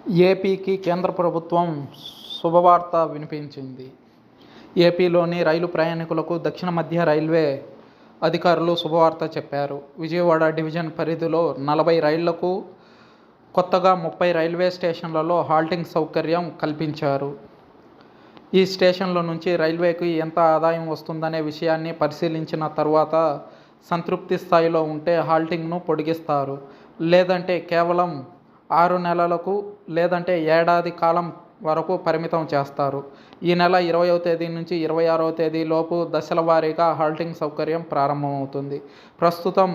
ఏపీకి కేంద్ర ప్రభుత్వం శుభవార్త వినిపించింది. ఏపీలోని రైలు ప్రయాణికులకు దక్షిణ మధ్య రైల్వే అధికారులు శుభవార్త చెప్పారు. విజయవాడ డివిజన్ పరిధిలో 40 రైళ్లకు కొత్తగా 30 రైల్వే స్టేషన్లలో హాల్టింగ్ సౌకర్యం కల్పించారు. ఈ స్టేషన్ల నుంచి రైల్వేకి ఎంత ఆదాయం వస్తుందనే విషయాన్ని పరిశీలించిన తర్వాత సంతృప్తి స్థాయిలో ఉంటే హాల్టింగ్ను పొడిగిస్తారు. లేదంటే కేవలం 6 నెలలకు లేదంటే ఏడాది కాలం వరకు పరిమితం చేస్తారు. ఈ నెల 20వ తేదీ నుంచి 26వ తేదీ లోపు దశల వారీగా హాల్టింగ్ సౌకర్యం ప్రారంభమవుతుంది. ప్రస్తుతం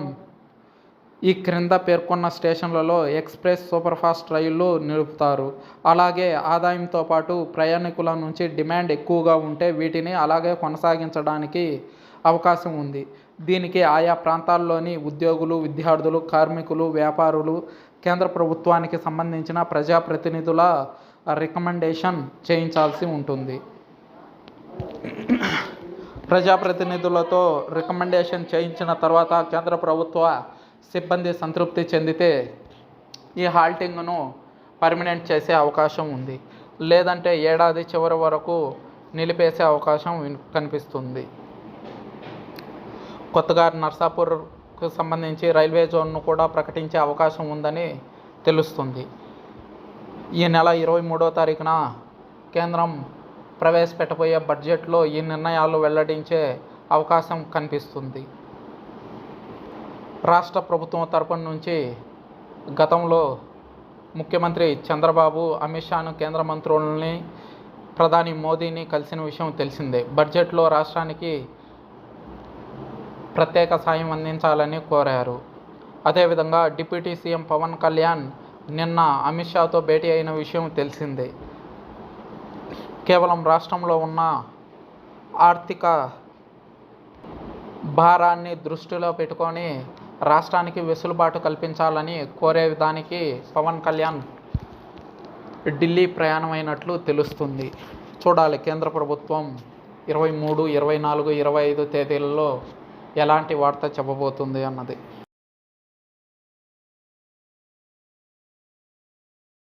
ఈ క్రింద పేర్కొన్న స్టేషన్లలో ఎక్స్ప్రెస్, సూపర్ఫాస్ట్ రైళ్లు నిలుపుతారు. అలాగే ఆదాయంతో పాటు ప్రయాణికుల నుంచి డిమాండ్ ఎక్కువగా ఉంటే వీటిని అలాగే కొనసాగించడానికి అవకాశం ఉంది. దీనికి ఆయా ప్రాంతాల్లోని ఉద్యోగులు, విద్యార్థులు, కార్మికులు, వ్యాపారులు కేంద్ర ప్రభుత్వానికి సంబంధించిన ప్రజాప్రతినిధుల రికమెండేషన్ చేయించాల్సి ఉంటుంది. ప్రజాప్రతినిధులతో రికమెండేషన్ చేయించిన తర్వాత కేంద్ర ప్రభుత్వ సిబ్బంది సంతృప్తి చెందితే ఈ హాల్టింగ్ను పర్మినెంట్ చేసే అవకాశం ఉంది. లేదంటే ఏడాది చివరి వరకు నిలిపేసే అవకాశం కనిపిస్తుంది. కొత్తగా నర్సాపూర్కు సంబంధించి రైల్వే జోన్ను కూడా ప్రకటించే అవకాశం ఉందని తెలుస్తుంది. ఈ నెల 23వ తారీఖున కేంద్రం ప్రవేశపెట్టబోయే బడ్జెట్లో ఈ నిర్ణయాలు వెల్లడించే అవకాశం కనిపిస్తుంది. రాష్ట్ర ప్రభుత్వం తరపు నుంచి గతంలో ముఖ్యమంత్రి చంద్రబాబు అమిత్ షాను, కేంద్ర మంత్రులని, ప్రధాని మోదీని కలిసిన విషయం తెలిసిందే. బడ్జెట్లో రాష్ట్రానికి ప్రత్యేక సాయం అందించాలని కోరారు. అదేవిధంగా డిప్యూటీ సీఎం పవన్ కళ్యాణ్ నిన్న అమిత్ షాతో భేటీ అయిన విషయం తెలిసిందే. కేవలం రాష్ట్రంలో ఉన్న ఆర్థిక భారాన్ని దృష్టిలో పెట్టుకొని రాష్ట్రానికి వెసులుబాటు కల్పించాలని కోరే విధానికి పవన్ కళ్యాణ్ ఢిల్లీ ప్రయాణమైనట్లు తెలుస్తుంది. చూడాలి కేంద్ర ప్రభుత్వం 23, 24, 25 తేదీలలో ఎలాంటి వార్త చెప్పబోతుంది అన్నది.